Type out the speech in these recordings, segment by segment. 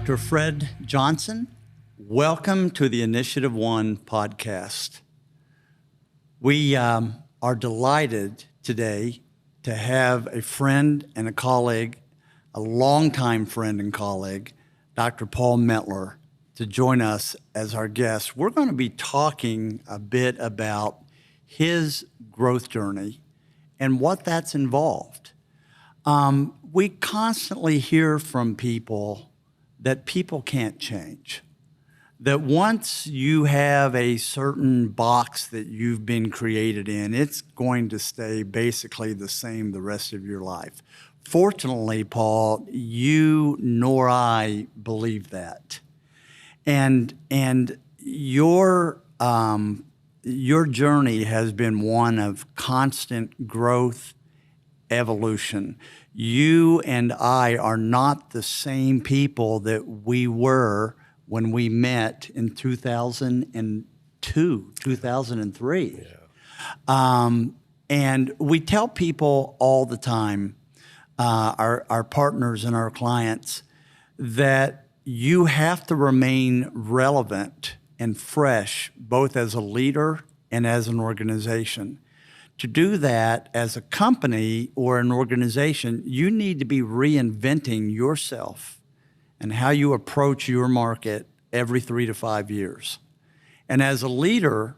Dr. Fred Johnson. Welcome to the InitiativeOne podcast. We are delighted today to have a friend and a colleague, a longtime friend and colleague, Dr. Paul Metler, to join us as our guest. We're going to be talking a bit about his growth journey and what that's involved. We constantly hear from people that people can't change, that once you have a certain box that you've been created in, it's going to stay basically the same the rest of your life. Fortunately, Paul, you nor I believe that. And your journey has been one of constant growth, evolution. You and I are not the same people that we were when we met in 2002, 2003. Yeah. And we tell people all the time, our partners and our clients, that you have to remain relevant and fresh, both as a leader and as an organization. To do that as a company or an organization, you need to be reinventing yourself and how you approach your market every 3 to 5 years. And as a leader,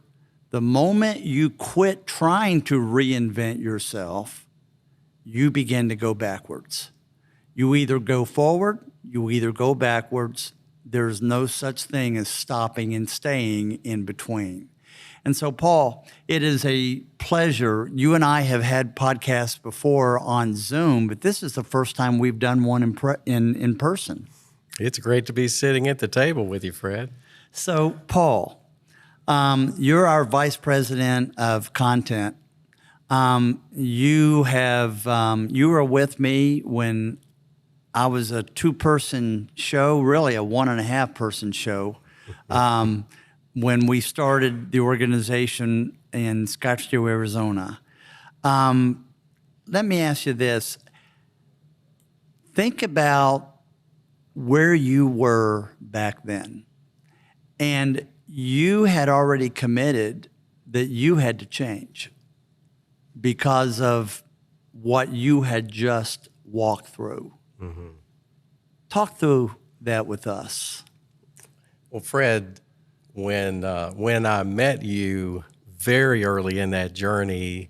the moment you quit trying to reinvent yourself, you begin to go backwards. You either go forward, you either go backwards. There's no such thing as stopping and staying in between. And so, Paul, it is a pleasure. You and I have had podcasts before on Zoom, but this is the first time we've done one in person. It's great to be sitting at the table with you, Fred. So, Paul, you're our Vice President of Content. You were with me when I was a 2-person show, really a 1.5-person show. When we started the organization in Scottsdale, Arizona. Let me ask you this. Think about where you were back then. And you had already committed that you had to change because of what you had just walked through. Mm-hmm. Talk through that with us. Well, Fred, when I met you very early in that journey,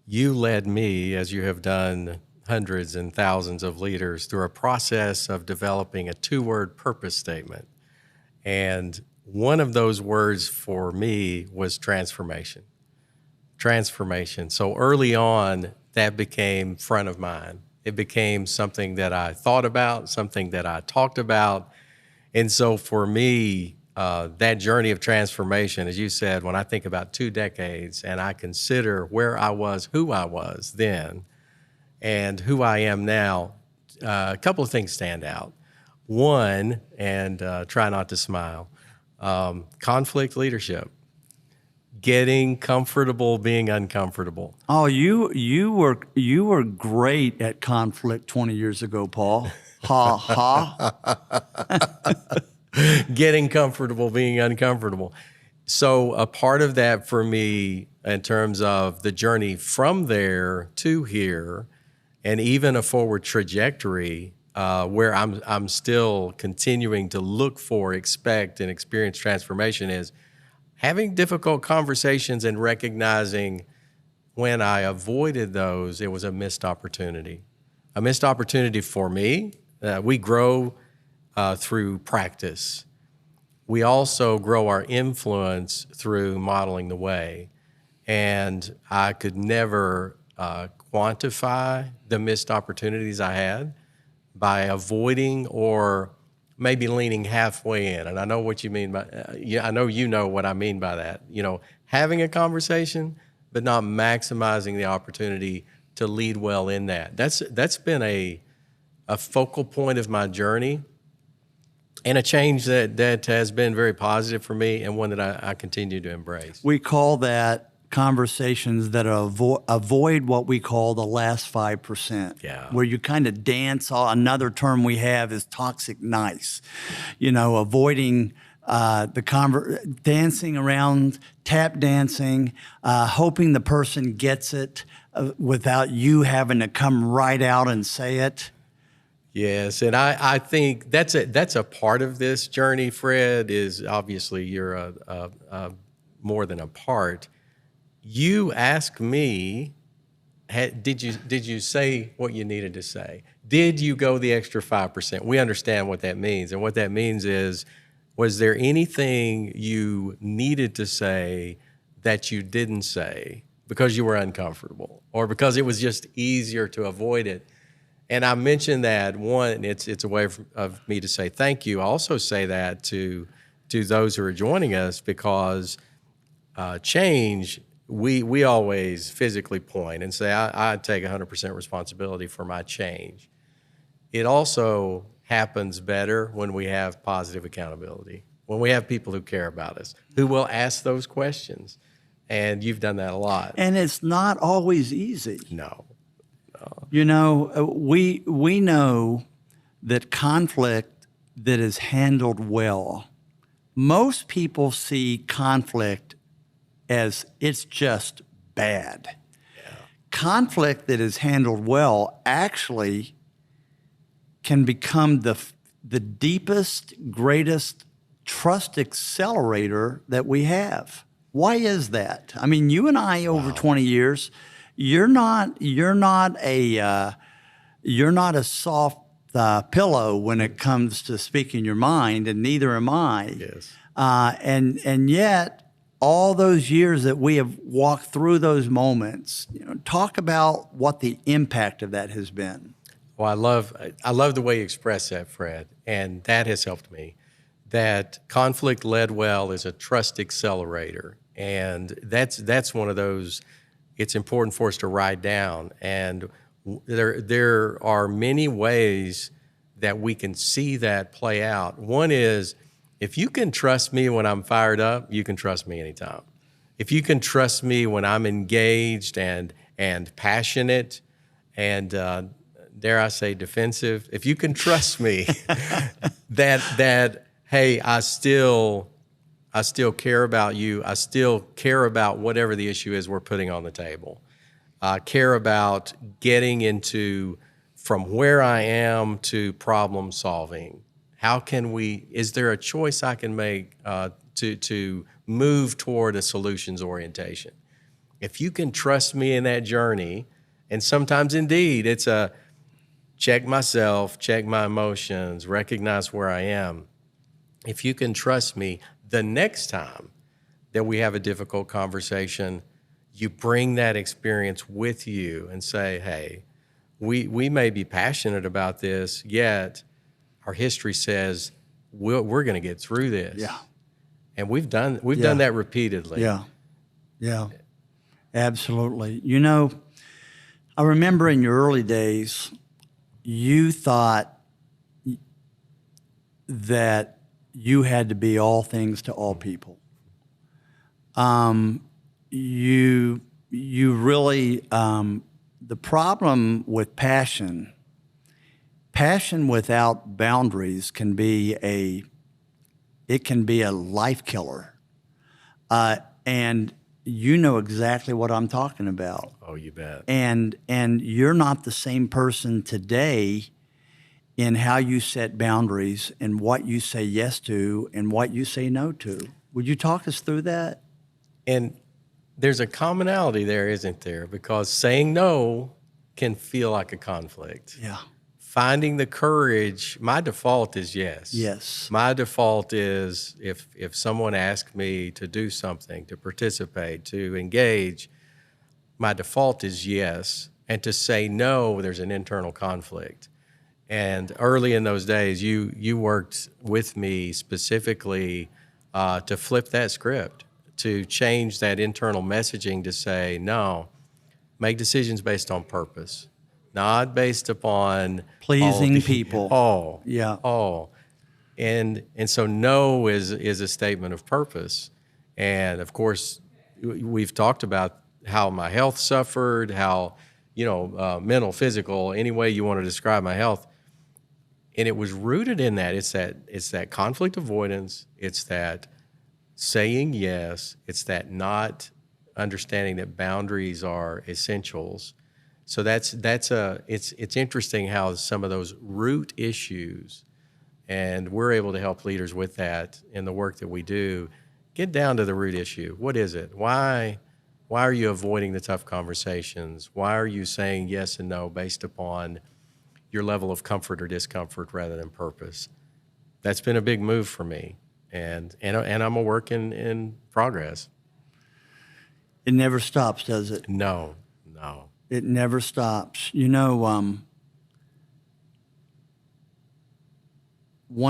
you led me, as you have done hundreds and thousands of leaders, through a process of developing a 2-word purpose statement. And one of those words for me was transformation. Transformation. So early on, that became front of mind. It became something that I thought about, something that I talked about. And so for me, that journey of transformation, as you said, when I think about 2 decades and I consider where I was, who I was then, and who I am now, a couple of things stand out. One, and try not to smile, conflict leadership, getting comfortable being uncomfortable. Oh, you were great at conflict 20 years ago, Paul. Ha ha. Getting comfortable, being uncomfortable. So a part of that for me in terms of the journey from there to here, and even a forward trajectory where I'm still continuing to look for, expect, and experience transformation, is having difficult conversations and recognizing when I avoided those, it was a missed opportunity. A missed opportunity for me. We grow through practice. We also grow our influence through modeling the way. And I could never quantify the missed opportunities I had by avoiding or maybe leaning halfway in. And I know what you mean by, I know you know what I mean by that. You know, having a conversation, but not maximizing the opportunity to lead well in that. That's been a focal point of my journey, and a change that has been very positive for me, and one that I continue to embrace. We call that conversations that avoid what we call the last 5%. Yeah. Where you kind of dance. Another term we have is toxic nice. Avoiding dancing around, tap dancing, hoping the person gets it without you having to come right out and say it. Yes, and I think that's a part of this journey, Fred, is obviously you're a more than a part. You ask me, did you say what you needed to say? Did you go the extra 5%? We understand what that means, and what that means is, was there anything you needed to say that you didn't say because you were uncomfortable or because it was just easier to avoid it? And I mentioned that, one, it's a way of me to say thank you. I also say that to those who are joining us because change, we always physically point and say, I take 100% responsibility for my change. It also happens better when we have positive accountability, when we have people who care about us, who will ask those questions. And you've done that a lot. And it's not always easy. No. We know that conflict that is handled well, most people see conflict as it's just bad. Yeah. Conflict that is handled well actually can become the deepest, greatest trust accelerator that we have. Why is that? I mean, you and I over 20 years, you're not a soft pillow when it comes to speaking your mind, and neither am I. Yes. And yet, all those years that we have walked through those moments, talk about what the impact of that has been. Well, I love the way you express that, Fred, and that has helped me. That conflict led well is a trust accelerator, and that's one of those. It's important for us to write down, and there are many ways that we can see that play out. One is, if you can trust me when I'm fired up, you can trust me anytime. If you can trust me when I'm engaged and passionate and dare I say defensive, if you can trust me that hey, I still care about you. I still care about whatever the issue is we're putting on the table. I care about getting into from where I am to problem solving. Is there a choice I can make to move toward a solutions orientation? If you can trust me in that journey, and sometimes indeed it's a check myself, check my emotions, recognize where I am. If you can trust me, the next time that we have a difficult conversation, you bring that experience with you and say, hey, we may be passionate about this, yet our history says we're going to get through this. Yeah. And we've done that repeatedly. Yeah, absolutely. I remember in your early days, you thought that you had to be all things to all people. You really, the problem with passion without boundaries can be a life killer. And you know exactly what I'm talking about. Oh, you bet. And you're not the same person today in how you set boundaries and what you say yes to and what you say no to. Would you talk us through that? And there's a commonality there, isn't there? Because saying no can feel like a conflict. Yeah. Finding the courage, my default is yes. Yes. My default is if someone asks me to do something, to participate, to engage, my default is yes. And to say no, there's an internal conflict. And early in those days, you worked with me specifically to flip that script, to change that internal messaging to say, no, make decisions based on purpose, not based upon pleasing people. And so no is a statement of purpose. And of course, we've talked about how my health suffered, how, mental, physical, any way you want to describe my health. And it was rooted in that. It's that conflict avoidance. It's that saying yes. It's that not understanding that boundaries are essentials. So it's interesting how some of those root issues, and we're able to help leaders with that in the work that we do, get down to the root issue. What is it? Why are you avoiding the tough conversations? Why are you saying yes and no based upon your level of comfort or discomfort rather than purpose? That's been a big move for me, and I'm a work in progress. It never stops, does it? No. It never stops. One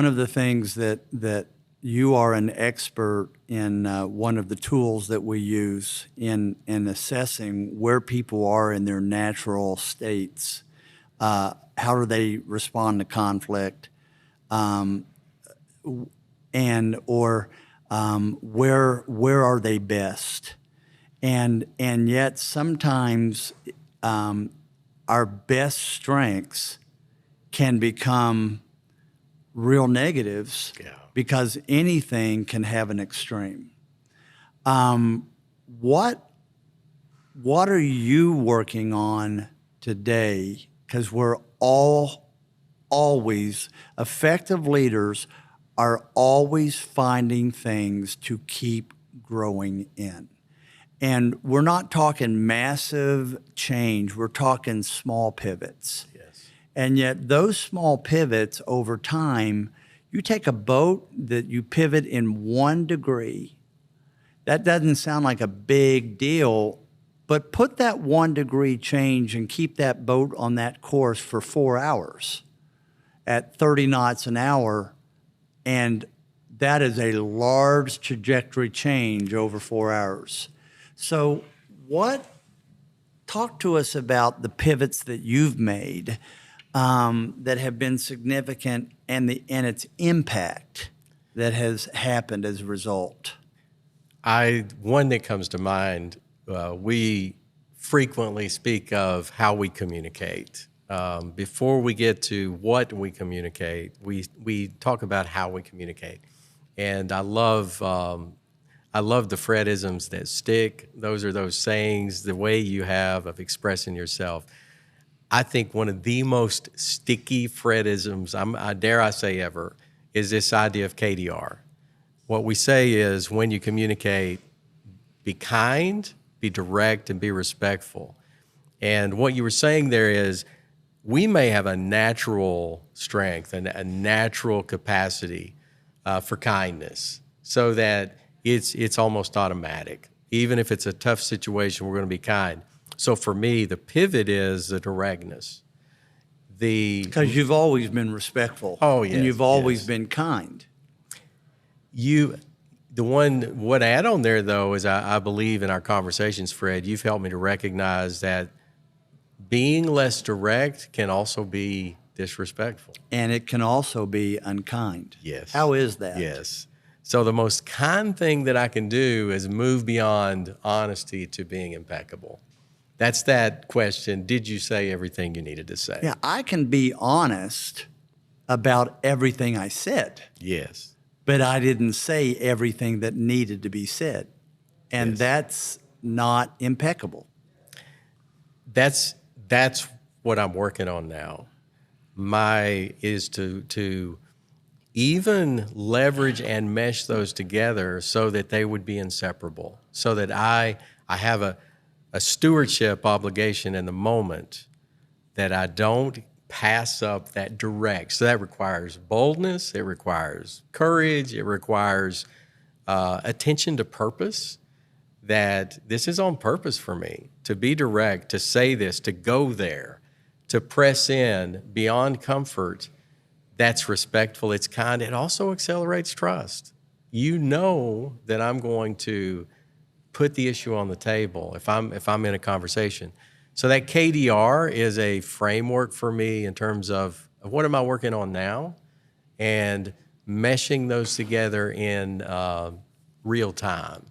of the things that you are an expert in, one of the tools that we use in assessing where people are in their natural states, how do they respond to conflict, and or where are they best, and yet sometimes our best strengths can become real negatives because anything can have an extreme. What are you working on today? Because we're always, effective leaders are always finding things to keep growing in. And we're not talking massive change, we're talking small pivots. Yes. And yet those small pivots over time, you take a boat that you pivot in 1 degree, that doesn't sound like a big deal, but put that 1 degree change and keep that boat on that course for 4 hours at 30 knots an hour, and that is a large trajectory change over 4 hours. So talk to us about the pivots that you've made that have been significant and its impact that has happened as a result. One that comes to mind, we frequently speak of how we communicate. Before we get to what we communicate, we talk about how we communicate. And I love the Fredisms that stick. Those are those sayings, the way you have of expressing yourself. I think one of the most sticky Fredisms, I dare say ever, is this idea of KDR. What we say is when you communicate, be kind, be direct, and be respectful. And what you were saying there is we may have a natural strength and a natural capacity for kindness so that it's almost automatic. Even if it's a tough situation, we're going to be kind. So for me, the pivot is the directness. Because you've always been respectful. Oh, yes. And you've always been kind. What I add on there, though, is I believe in our conversations, Fred, you've helped me to recognize that being less direct can also be disrespectful. And it can also be unkind. Yes. How is that? Yes. So the most kind thing that I can do is move beyond honesty to being impeccable. That's that question, did you say everything you needed to say? Yeah, I can be honest about everything I said. Yes. But I didn't say everything that needed to be said. And that's not impeccable. That's what I'm working on now. Is to even leverage and mesh those together so that they would be inseparable, so that I have a stewardship obligation in the moment that I don't pass up that direct. So that requires boldness, it requires courage, it requires attention to purpose, that this is on purpose for me, to be direct, to say this, to go there, to press in beyond comfort. That's respectful, it's kind, it also accelerates trust. You know that I'm going to put the issue on the table if I'm in a conversation. So that KDR is a framework for me in terms of what am I working on now and meshing those together in real time.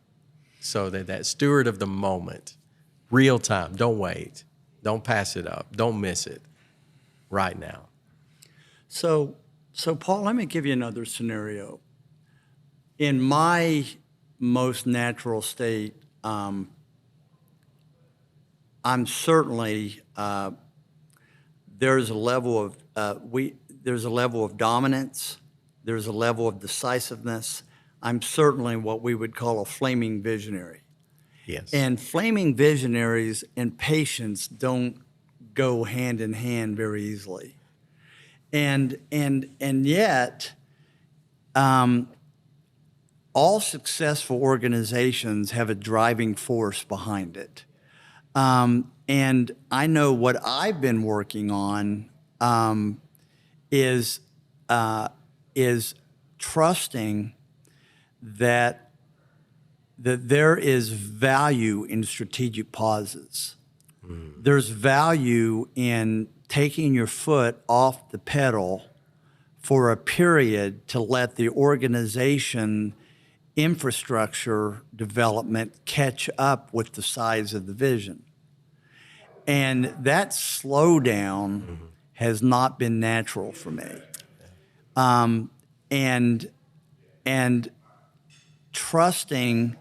So that steward of the moment, real time, don't wait, don't pass it up, don't miss it, right now. So Paul, let me give you another scenario. In my most natural state, I'm certainly there's a level of there's a level of dominance, there's a level of decisiveness. I'm certainly what we would call a flaming visionary. Yes. And flaming visionaries and patience don't go hand in hand very easily. And yet, all successful organizations have a driving force behind it. And I know what I've been working on is trusting that there is value in strategic pauses. There's value in taking your foot off the pedal for a period to let the organization infrastructure development catch up with the size of the vision. And that slowdown has not been natural for me. And trusting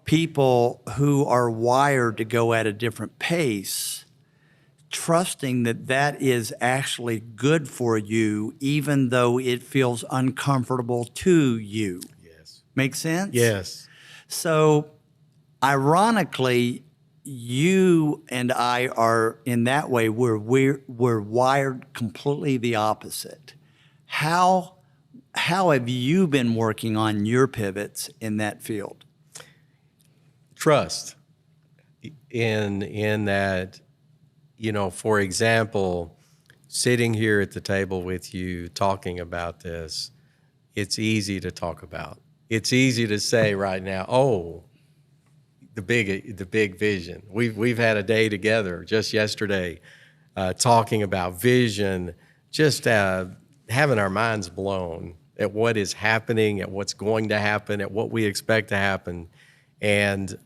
people who are wired to go at a different pace, trusting that is actually good for you, even though it feels uncomfortable to you. Yes. Make sense? Yes. So, ironically, you and I are in that way we're wired completely the opposite. How have you been working on your pivots in that field? Trust in that, for example, sitting here at the table with you talking about this, it's easy to talk about. It's easy to say right now, oh, the big vision. We've had a day together just yesterday talking about vision, just having our minds blown at what is happening, at what's going to happen, at what we expect to happen. And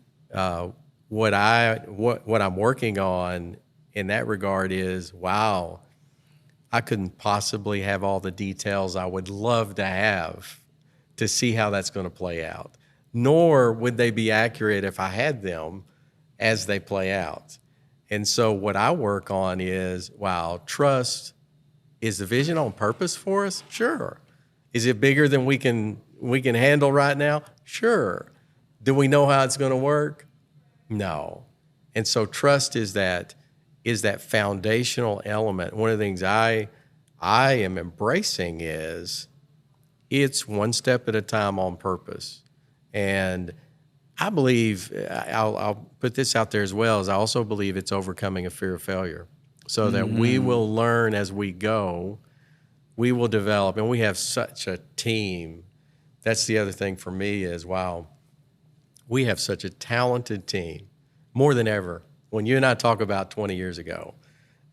what I'm working on in that regard is, wow, I couldn't possibly have all the details I would love to have to see how that's going to play out. Nor would they be accurate if I had them as they play out. And so what I work on is, wow, trust. Is the vision on purpose for us? Sure. Is it bigger than we can handle right now? Sure. Do we know how it's going to work? No. And so trust is that foundational element. One of the things I am embracing is it's one step at a time on purpose. And I believe, I'll put this out there as well, as I also believe it's overcoming a fear of failure so that we will learn as we go, we will develop, and we have such a team. That's the other thing for me is, wow, we have such a talented team, more than ever. When you and I talk about 20 years ago,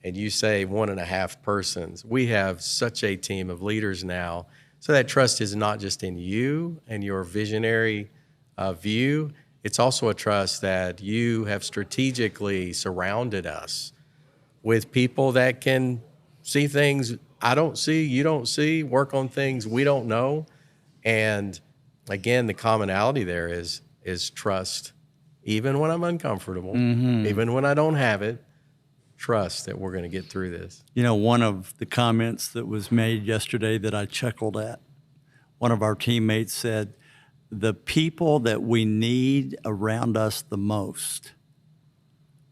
and you say 1.5 persons, we have such a team of leaders now. So that trust is not just in you and your visionary view. It's also a trust that you have strategically surrounded us with people that can see things I don't see, you don't see, work on things we don't know. And again, the commonality there is trust. Even when I'm uncomfortable, even when I don't have it, trust that we're going to get through this. One of the comments that was made yesterday that I chuckled at, one of our teammates said, the people that we need around us the most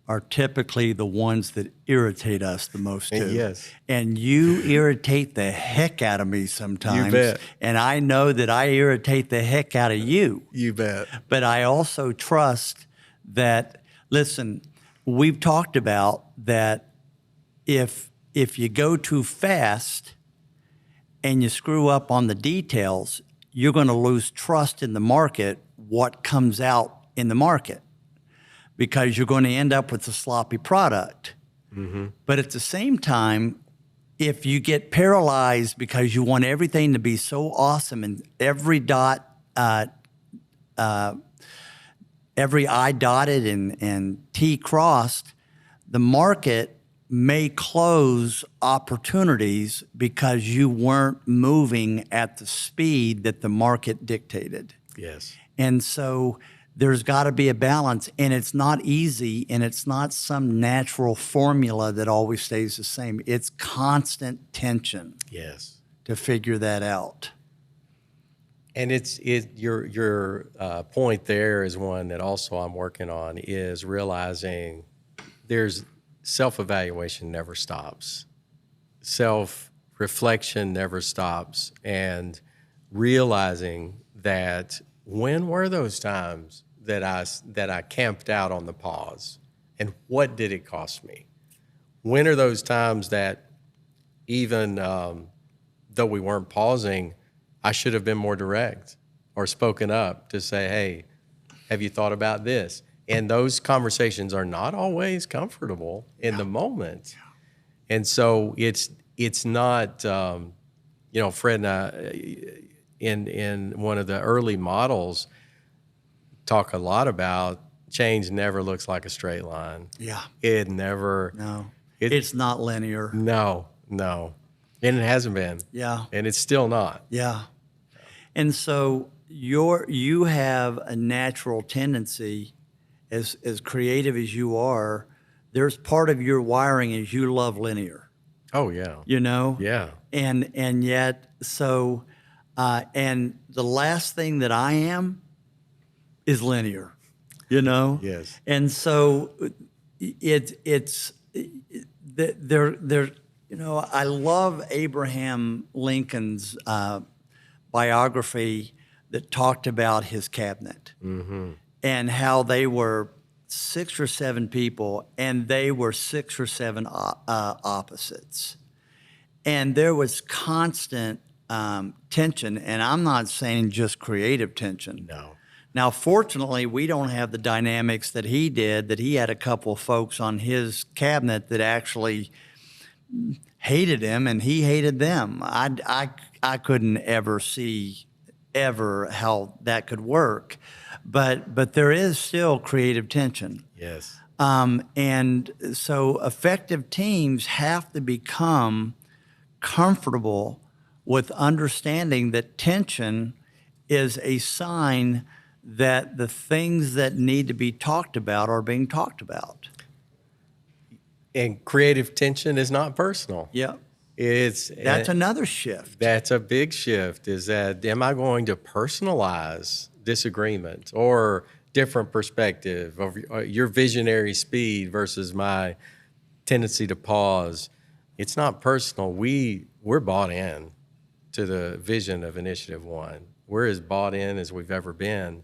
are typically the ones that irritate us the most too. Yes. And you irritate the heck out of me sometimes. You bet. And I know that I irritate the heck out of you. You bet. But I also trust that, listen, we've talked about that if you go too fast and you screw up on the details, you're going to lose trust in the market, what comes out in the market, because you're going to end up with a sloppy product. But at the same time, if you get paralyzed because you want everything to be so awesome and every dot every I dotted and T crossed, the market may close opportunities because you weren't moving at the speed that the market dictated. Yes. And so there's got to be a balance, and it's not easy, and it's not some natural formula that always stays the same. It's constant tension Yes. to figure that out. And your point there is one that also I'm working on, is realizing there's self-evaluation never stops. Self-reflection never stops. And realizing that, when were those times that I camped out on the pause, and what did it cost me? When are those times that even though we weren't pausing, I should have been more direct or spoken up to say, hey, have you thought about this? And those conversations are not always comfortable in the moment. And so it's not, Fred and I, in one of the early models, talk a lot about change never looks like a straight line. Yeah. It never. No. It's not linear. No. And it hasn't been. Yeah. And it's still not. Yeah. And so you have a natural tendency, as creative as you are, there's part of your wiring is you love linear. Oh, yeah. Yeah. And yet, so, and the last thing that I am is linear, Yes. And so there, I love Abraham Lincoln's biography that talked about his cabinet and how they were 6 or 7 people, and they were 6 or 7 opposites. And there was constant tension, and I'm not saying just creative tension. No. Now, fortunately, we don't have the dynamics that he did, that he had a couple of folks on his cabinet that actually hated him and he hated them. I couldn't ever see how that could work. But there is still creative tension. Yes. And so effective teams have to become comfortable with understanding that tension is a sign that the things that need to be talked about are being talked about. And creative tension is not personal. Yeah. That's another shift. That's a big shift, is that, am I going to personalize disagreement or different perspective of your visionary speed versus my tendency to pause? It's not personal. We're bought in to the vision of InitiativeOne. We're as bought in as we've ever been.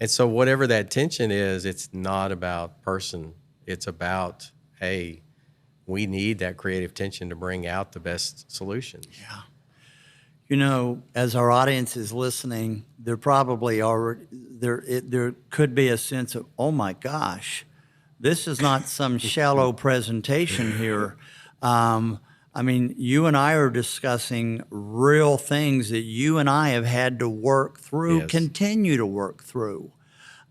And so whatever that tension is, it's not about person. It's about, hey, we need that creative tension to bring out the best solutions. Yeah. As our audience is listening, there probably there could be a sense of, oh my gosh, this is not some shallow presentation here. You and I are discussing real things that you and I have had to work through, Yes. continue to work through.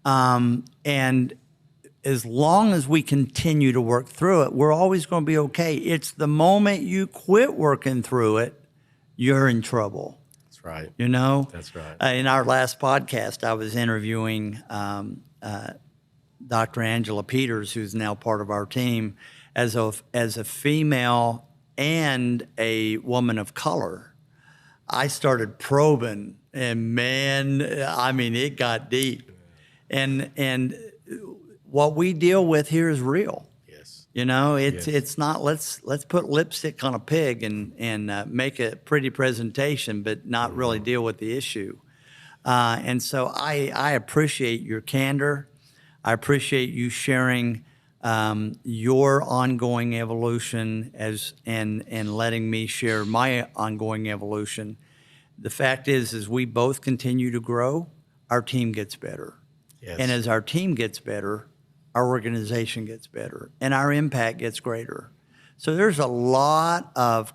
And as long as we continue to work through it, we're always going to be okay. It's the moment you quit working through it, you're in trouble. That's right. That's right. In our last podcast, I was interviewing Dr. Angela Peters, who's now part of our team, as a female and a woman of color. I started probing, and man, it got deep. And what we deal with here is real. Yes. It's not let's put lipstick on a pig and make a pretty presentation, but not really deal with the issue. And so I appreciate your candor. I appreciate you sharing your ongoing evolution and letting me share my ongoing evolution. The fact is we both continue to grow, our team gets better. Yes. And as our team gets better, our organization gets better and our impact gets greater. So there's a lot of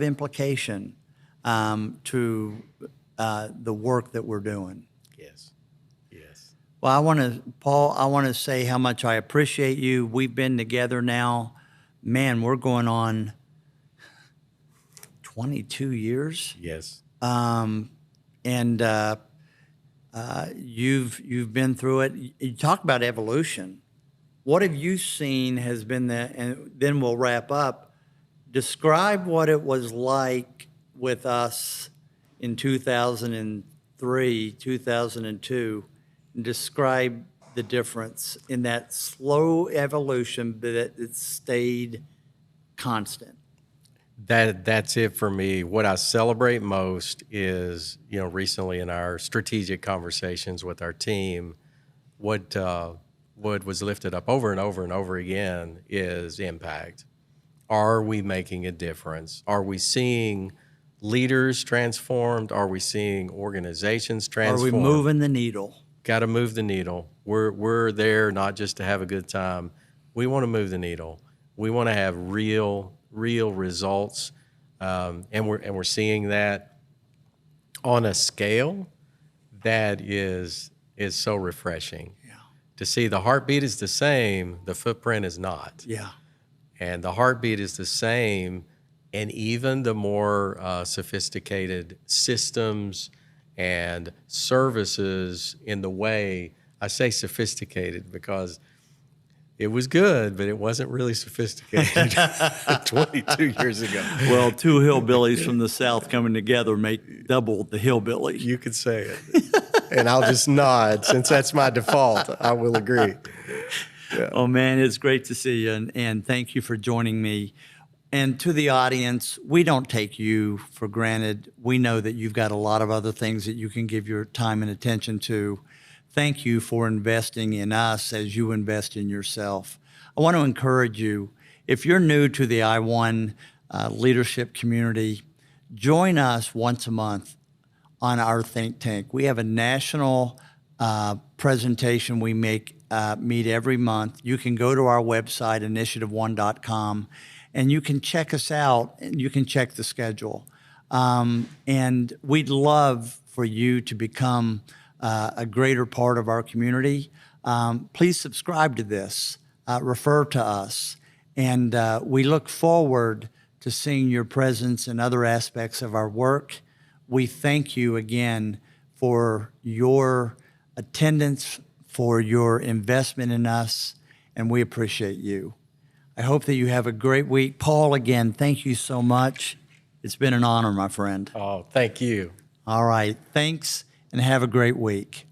implication to the work that we're doing. Yes. Yes. Well, Paul, I want to say how much I appreciate you. We've been together now. Man, we're going on 22 years. Yes. And you've been through it. You talk about evolution. What have you seen has been and then we'll wrap up. Describe what it was like with us in 2003, 2002. And describe the difference in that slow evolution, but it stayed constant. That's it for me. What I celebrate most is, recently in our strategic conversations with our team, what was lifted up over and over and over again is impact. Are we making a difference? Are we seeing leaders transformed? Are we seeing organizations transformed? Are we moving the needle? Got to move the needle. We're there not just to have a good time. We want to move the needle. We want to have real results, and we're seeing that on a scale that is so refreshing. Yeah. To see the heartbeat is the same, the footprint is not. Yeah. And the heartbeat is the same, and even the more sophisticated systems and services in the way, I say sophisticated because it was good, but it wasn't really sophisticated 22 years ago. Well, two hillbillies from the South coming together make double the hillbilly. You could say it. And I'll just nod. Since that's my default, I will agree. Yeah. Oh, man, it's great to see you, and thank you for joining me. And to the audience, we don't take you for granted. We know that you've got a lot of other things that you can give your time and attention to. Thank you for investing in us as you invest in yourself. I want to encourage you, if you're new to the I1 leadership community, join us once a month on our think tank. We have a national presentation we meet every month. You can go to our website, InitiativeOne.com, and you can check us out, and you can check the schedule. And we'd love for you to become a greater part of our community. Please subscribe to this, refer to us, and we look forward to seeing your presence in other aspects of our work. We thank you again for your attendance, for your investment in us, and we appreciate you. I hope that you have a great week. Paul, again, thank you so much. It's been an honor, my friend. Oh, thank you. All right. Thanks, and have a great week.